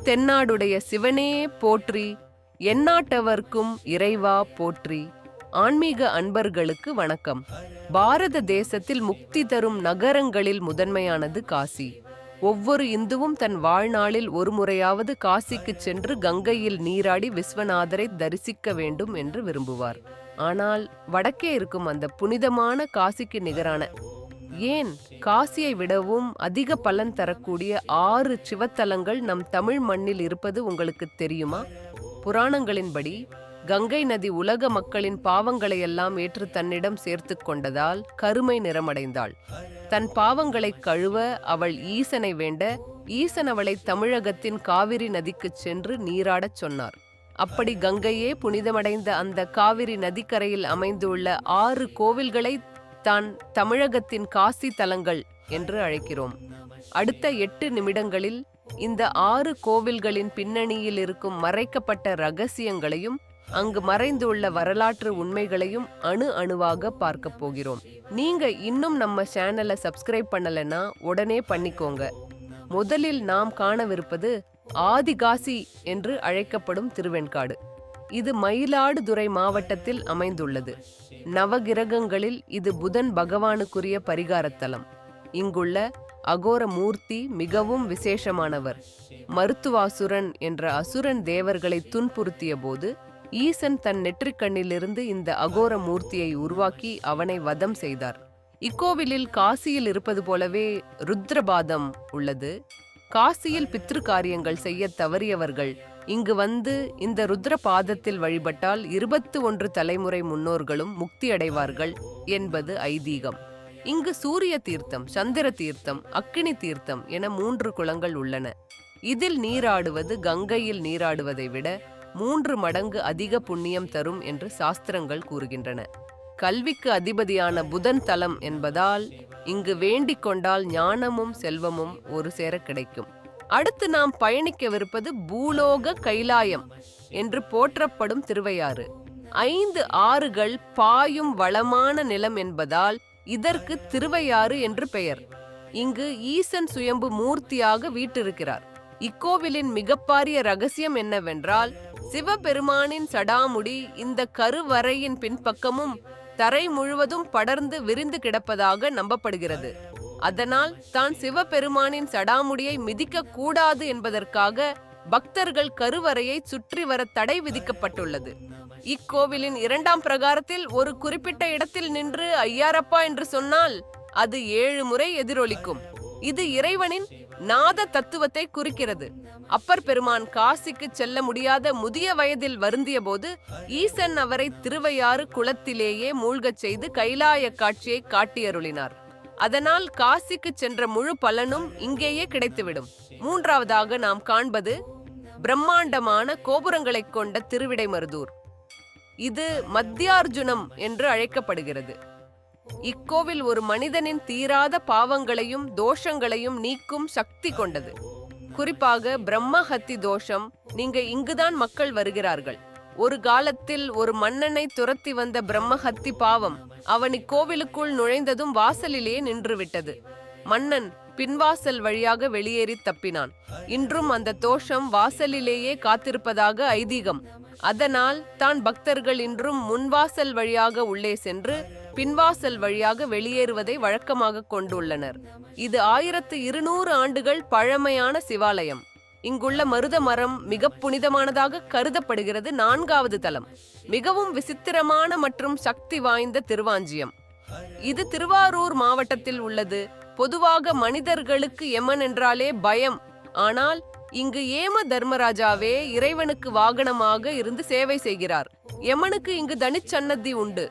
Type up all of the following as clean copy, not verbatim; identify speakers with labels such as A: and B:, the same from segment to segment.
A: தென்னாடுடைய சிவனே போற்றி, எந்நாட்டவர்க்கும் இறைவா போற்றி. ஆன்மீக அன்பர்களுக்கு வணக்கம். பாரத தேசத்தில் முக்தி தரும் நகரங்களில் முதன்மையானது காசி. ஒவ்வொரு இந்துவும் தன் வாழ்நாளில் ஒரு முறையாவது காசிக்கு சென்று கங்கையில் நீராடி விஸ்வநாதரை தரிசிக்க வேண்டும் என்று விரும்புவார். ஆனால் வடக்கே இருக்கும் அந்த புனிதமான காசிக்கு நிகரான, ஏன் காசியை விடவும் அதிக பலன் தரக்கூடிய 6 சிவத்தலங்கள் நம் தமிழ் மண்ணில் இருப்பது உங்களுக்கு தெரியுமா? புராணங்களின்படி கங்கை நதி உலக மக்களின் பாவங்களையெல்லாம் ஏற்று தன்னிடம் சேர்த்து கொண்டதால் கருமை நிறமடைந்தாள். தன் பாவங்களை கழுவ அவள் ஈசனை வேண்ட, ஈசன் அவளை தமிழகத்தின் காவிரி நதிக்கு சென்று நீராடச் சொன்னார். அப்படி கங்கையே புனிதமடைந்த அந்த காவிரி நதிக்கரையில் அமைந்துள்ள 6 கோவில்களை தான் தமிழகத்தின் காசி தலங்கள் என்று அழைக்கிறோம். அடுத்த 8 நிமிடங்களில் இந்த 6 கோவில்களின் பின்னணியில் இருக்கும் மறைக்கப்பட்ட ரகசியங்களையும் அங்கு மறைந்துள்ள வரலாற்று உண்மைகளையும் அணுவாக பார்க்க போகிறோம். நீங்க இன்னும் நம்ம சேனலை சப்ஸ்கிரைப் பண்ணலைன்னா உடனே பண்ணிக்கோங்க. முதலில் நாம் காணவிருப்பது ஆதிகாசி என்று அழைக்கப்படும் திருவெண்காடு. இது மயிலாடுதுறை மாவட்டத்தில் அமைந்துள்ளது. நவகிரகங்களில் இது புதன் பகவானுக்குரிய பரிகாரத்தலம். இங்குள்ள அகோர மூர்த்தி மிகவும் விசேஷமானவர். மருத்துவாசுரன் என்ற அசுரன் தேவர்களை துன்புறுத்திய போது ஈசன் தன் நெற்றிக்கண்ணிலிருந்து இந்த அகோர மூர்த்தியை உருவாக்கி அவனை வதம் செய்தார். இக்கோவிலில் காசியில் இருப்பது போலவே ருத்ரபாதம் உள்ளது. காசியில் பித்ரு காரியங்கள் செய்ய தவறியவர்கள் இங்கு வந்து இந்த ருத்ரபாதத்தில் வழிபட்டால் 21 தலைமுறை முன்னோர்களும் முக்தி அடைவார்கள் என்பது ஐதீகம். இங்கு சூரிய தீர்த்தம், சந்திர தீர்த்தம், அக்கினி தீர்த்தம் என 3 குளங்கள் உள்ளன. இதில் நீராடுவது கங்கையில் நீராடுவதை விட 3 மடங்கு அதிக புண்ணியம் தரும் என்று சாஸ்திரங்கள் கூறுகின்றன. கல்விக்கு அதிபதியான புதன் தலம் என்பதால் இங்கு வேண்டிக் கொண்டால் ஞானமும் செல்வமும் ஒரு சேர கிடைக்கும். அடுத்து நாம் பயணிக்கவிருப்பது பூலோக கைலாயம் என்று போற்றப்படும் திருவையாறு. 5 ஆறுகள் பாயும் வளமான நிலம் என்பதால் இதற்கு திருவையாறு என்று பெயர். இங்கு ஈசன் சுயம்பு மூர்த்தியாக வீற்றிருக்கிறார். இக்கோவிலின் மிகப்பாரிய ரகசியம் என்னவென்றால், சிவபெருமானின் சடாமுடி இந்த கருவறையின் பின்பக்கமும் தரை முழுவதும் படர்ந்து விரிந்து கிடப்பதாக நம்பப்படுகிறது. அதனால் தான் சிவபெருமானின் சடாமுடியை மிதிக்க கூடாது என்பதற்காக பக்தர்கள் கருவறையை சுற்றி வர தடை விதிக்கப்பட்டுள்ளது. இக்கோவிலின் 2ஆம் பிரகாரத்தில் ஒரு குறிப்பிட்ட இடத்தில் நின்று ஐயாரப்பா என்று சொன்னால் அது 7 முறை எதிரொலிக்கும். இது இறைவனின் நாத தத்துவத்தை குறிக்கிறது. அப்பர் பெருமான் காசிக்கு செல்ல முடியாத முதிய வயதில் வருந்திய போது ஈசன் அவரை திருவையாறு குளத்திலேயே மூழ்கச் செய்து கைலாய காட்சியை காட்டியருளினார். அதனால் காசிக்கு சென்ற முழு பலனும் இங்கேயே கிடைத்துவிடும். 3ஆவதாக நாம் காண்பது பிரம்மாண்டமான கோபுரங்களை கொண்ட திருவிடைமருதூர். இது மத்தியார்ஜுனம் என்று அழைக்கப்படுகிறது. இக்கோவில் ஒரு மனிதனின் தீராத பாவங்களையும் தோஷங்களையும் நீக்கும் சக்தி கொண்டது. குறிப்பாக பிரம்மஹத்தி தோஷம் நீங்க இங்குதான் மக்கள் வருகிறார்கள். ஒரு காலத்தில் ஒரு மன்னனை துரத்தி வந்த பிரம்மஹத்தி பாவம் அவன் இக்கோவிலுக்குள் நுழைந்ததும் வாசலிலே நின்றுவிட்டது. மன்னன் பின்வாசல் வழியாக வெளியேறி தப்பினான். இன்றும் அந்த தோஷம் வாசலிலேயே காத்திருப்பதாக ஐதீகம். அதனால் தான் பக்தர்கள் இன்றும் முன்வாசல் வழியாக உள்ளே சென்று பின்வாசல் வழியாக வெளியேறுவதை வழக்கமாக கொண்டுள்ளனர். இது 1200 ஆண்டுகள் பழமையான சிவாலயம். இங்குள்ள மருத மரம் மிக புனிதமானதாக கருதப்படுகிறது. 4ஆவது தலம் மிகவும் விசித்திரமான மற்றும் சக்தி வாய்ந்த திருவாஞ்சியம். இது திருவாரூர் மாவட்டத்தில் உள்ளது. பொதுவாக மனிதர்களுக்கு யமன் என்றாலே பயம். ஆனால் இங்கு ஏம தர்மராஜாவே இறைவனுக்கு வாகனமாக இருந்து சேவை செய்கிறார். யமனுக்கு இங்கு தனிச்சன்னதி உண்டு.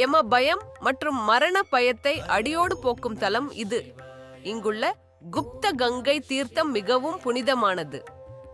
A: யம பயம் மற்றும் மரண பயத்தை அடியோடு போக்கும் தலம் இது. இங்குள்ள குப்த கங்கை தீர்த்தம் மிகவும் புனிதமானது.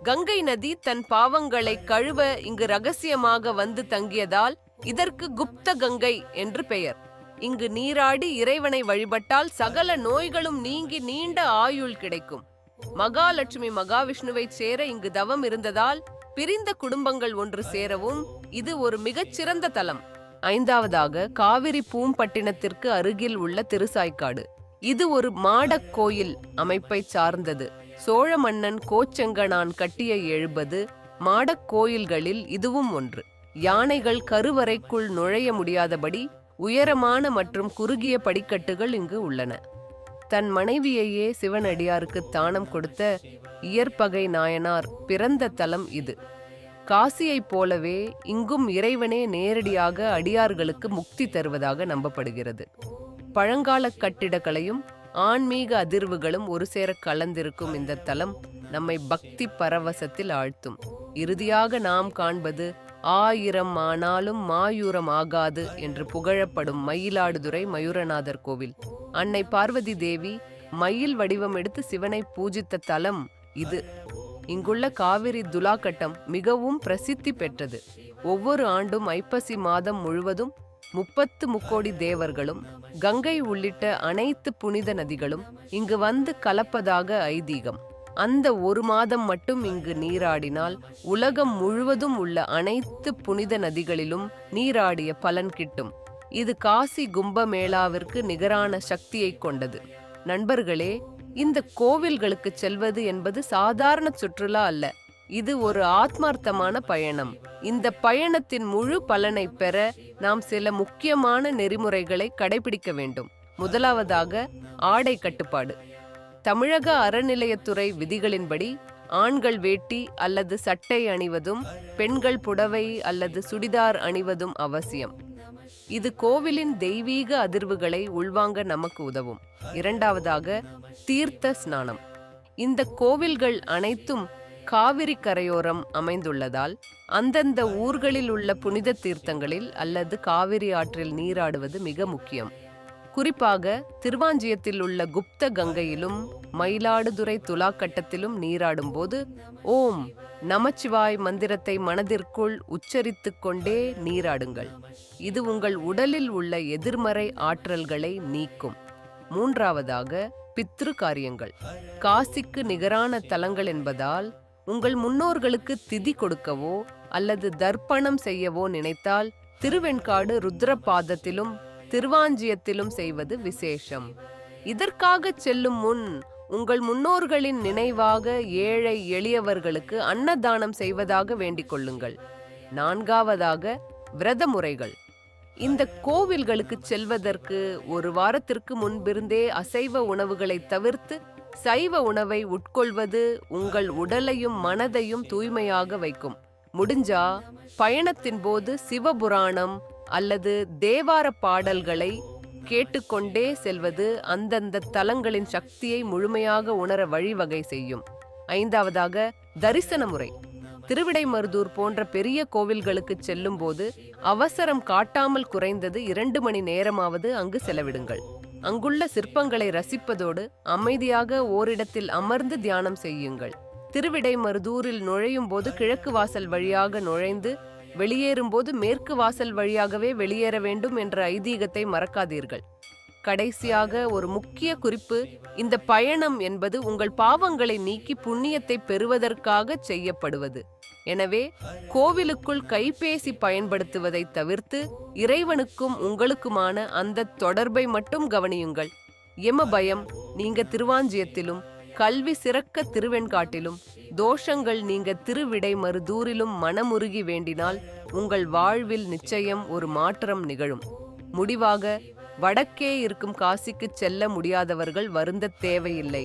A: கங்கை நதி தன் பாவங்களை கழுவ இங்கு ரகசியமாக வந்து தங்கியதால் இதற்கு குப்த கங்கை என்று பெயர். இங்கு நீராடி இறைவனை வழிபட்டால் சகல நோய்களும் நீங்கி நீண்ட ஆயுள் கிடைக்கும். மகாலட்சுமி மகாவிஷ்ணுவை சேர இங்கு தவம் இருந்ததால் பிரிந்த குடும்பங்கள் ஒன்று சேரவும் இது ஒரு மிகச்சிறந்த தலம். 5ஆவதாக காவிரி பூம்பட்டினத்திற்கு அருகில் உள்ள திருசாய்க்காடு. இது ஒரு மாடக் கோயில் அமைப்பை சார்ந்தது. சோழ மன்னன் கோச்செங்கணான் கட்டிய 70 மாடக் கோயில்களில் இதுவும் ஒன்று. யானைகள் கருவறைக்குள் நுழைய முடியாதபடி உயரமான மற்றும் குறுகிய படிக்கட்டுகள் இங்கு உள்ளன. தன் மனைவியையே சிவனடியாருக்கு தானம் கொடுத்த இயற்பகை நாயனார் பிறந்த தலம் இது. காசியைப் போலவே இங்கும் இறைவனே நேரடியாக அடியார்களுக்கு முக்தி தருவதாக நம்பப்படுகிறது. பழங்கால கட்டிடக்கலையும் ஆன்மீக அதிர்வுகளும் ஒரு சேர கலந்திருக்கும் இந்த தலம் நம்மை பக்தி பரவசத்தில் ஆழ்த்தும். இறுதியாக நாம் காண்பது 1000 ஆனாலும் மாயூரம் ஆகாது என்று புகழப்படும் மயிலாடுதுறை மயூரநாதர் கோவில். அன்னை பார்வதி தேவி மயில் வடிவம் எடுத்து சிவனை பூஜித்த தலம் இது. இங்குள்ள காவிரி துலாக்கட்டம் மிகவும் பிரசித்தி பெற்றது. ஒவ்வொரு ஆண்டும் ஐப்பசி மாதம் முழுவதும் 30 முக்கோடி தேவர்களும் கங்கை உள்ளிட்ட அனைத்து புனித நதிகளும் இங்கு வந்து கலப்பதாக ஐதீகம். அந்த ஒரு மாதம் மட்டும் இங்கு நீராடினால் உலகம் முழுவதும் உள்ள அனைத்து புனித நதிகளிலும் நீராடிய பலன் கிட்டும். இது காசி கும்பமேளாவிற்கு நிகரான சக்தியை கொண்டது. நண்பர்களே, இந்த கோவில்களுக்கு செல்வது என்பது சாதாரண சுற்றுலா அல்ல. இது ஒரு ஆத்மார்த்தமான பயணம். இந்த பயணத்தின் முழு பலனை பெற நாம் சில முக்கியமான நெறிமுறைகளை கடைபிடிக்க வேண்டும். முதலாவதாக, ஆடை கட்டுப்பாடு. தமிழக அறநிலையத்துறை விதிகளின்படி ஆண்கள் வேட்டி அல்லது சட்டை அணிவதும் பெண்கள் புடவை அல்லது சுடிதார் அணிவதும் அவசியம். இது கோவிலின் தெய்வீக அதிர்வுகளை உள்வாங்க நமக்கு உதவும். இரண்டாவதாக, தீர்த்த ஸ்நானம். இந்த கோவில்கள் அனைத்தும் காவிரி கரையோரம் அமைந்துள்ளதால் அந்தந்த ஊர்களில் உள்ள புனித தீர்த்தங்களில் அல்லது காவிரி ஆற்றில் நீராடுவது மிக முக்கியம். குறிப்பாக திருவாஞ்சியத்தில் உள்ள குப்த கங்கையிலும் மயிலாடுதுறை துலாக்கட்டத்திலும் நீராடும் போது ஓம் நமச்சிவாய் மந்திரத்தை மனதிற்குள் உச்சரித்து கொண்டே நீராடுங்கள். இது உங்கள் உடலில் உள்ள எதிர்மறை ஆற்றல்களை நீக்கும். மூன்றாவதாக, பித்ரு காரியங்கள். காசிக்கு நிகரான தலங்கள் என்பதால் உங்கள் முன்னோர்களுக்கு திதி கொடுக்கவோ அல்லது தர்ப்பணம் செய்யவோ நினைத்தால் திருவெண்காடு ருத்ரபாதத்திலும் திருவாஞ்சியத்திலும் செய்வது விசேஷம். இதற்காக செல்லும் முன் உங்கள் முன்னோர்களின் நினைவாக ஏழை எளியவர்களுக்கு அன்னதானம் செய்வதாக வேண்டிக் கொள்ளுங்கள். நான்காவதாக, விரத முறைகள். இந்த கோவில்களுக்கு செல்வதற்கு ஒரு வாரத்திற்கு முன்பிருந்தே அசைவ உணவுகளை தவிர்த்து சைவ உணவை உட்கொள்வது உங்கள் உடலையும் மனதையும் தூய்மையாக வைக்கும். முடிஞ்சா பயணத்தின் போது சிவபுராணம் அல்லது தேவார பாடல்களை கேட்டுக்கொண்டே செல்வது அந்தந்த தலங்களின் சக்தியை முழுமையாக உணர வழிவகை செய்யும். ஐந்தாவதாக, தரிசன முறை. திருவிடைமருதூர் போன்ற பெரிய கோவில்களுக்கு செல்லும் போது அவசரம் காட்டாமல் குறைந்தது 2 மணி நேரமாவது அங்கு செலவிடுங்கள். அங்குள்ள சிற்பங்களை ரசிப்பதோடு அமைதியாக ஓரிடத்தில் அமர்ந்து தியானம் செய்யுங்கள். திருவிடைமருதூரில் நுழையும் போது கிழக்கு வாசல் வழியாக நுழைந்து வெளியேறும் போது மேற்கு வாசல் வழியாகவே வெளியேற வேண்டும் என்ற ஐதீகத்தை மறக்காதீர்கள். கடைசியாக ஒரு முக்கிய குறிப்பு, இந்த பயணம் என்பது உங்கள் பாவங்களை நீக்கி புண்ணியத்தை பெறுவதற்காக செய்யப்படுவது. எனவே கோவிலுக்குள் கைபேசி பயன்படுத்துவதை தவிர்த்து இறைவனுக்கும் உங்களுக்குமான அந்த தொடர்பை மட்டும் கவனியுங்கள். எம பயம் நீங்க திருவாஞ்சியத்திலும், கல்வி சிறக்க திருவெண்காட்டிலும், தோஷங்கள் நீங்க திருவிடைமருதூரிலும் மனமுருகி வேண்டினால் உங்கள் வாழ்வில் நிச்சயம் ஒரு மாற்றம் நிகழும். முடிவாக, வடக்கே இருக்கும் காசிக்கு செல்ல முடியாதவர்கள் வருந்த தேவையில்லை.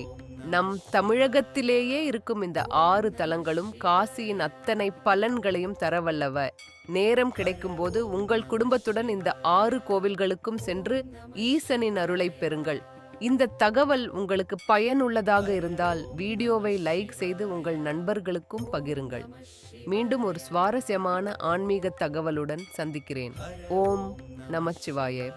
A: நம் தமிழகத்திலேயே இருக்கும் இந்த 6 தலங்களும் காசியின் அத்தனை பலன்களையும் தரவல்லவ. நேரம் கிடைக்கும்போது உங்கள் குடும்பத்துடன் இந்த 6 கோவில்களுக்கும் சென்று ஈசனின் அருளை பெறுங்கள். இந்த தகவல் உங்களுக்கு பயனுள்ளதாக இருந்தால் வீடியோவை லைக் செய்து உங்கள் நண்பர்களுக்கும் பகிருங்கள். மீண்டும் ஒரு சுவாரஸ்யமான ஆன்மீக தகவலுடன் சந்திக்கிறேன். ஓம் நமச்சிவாய.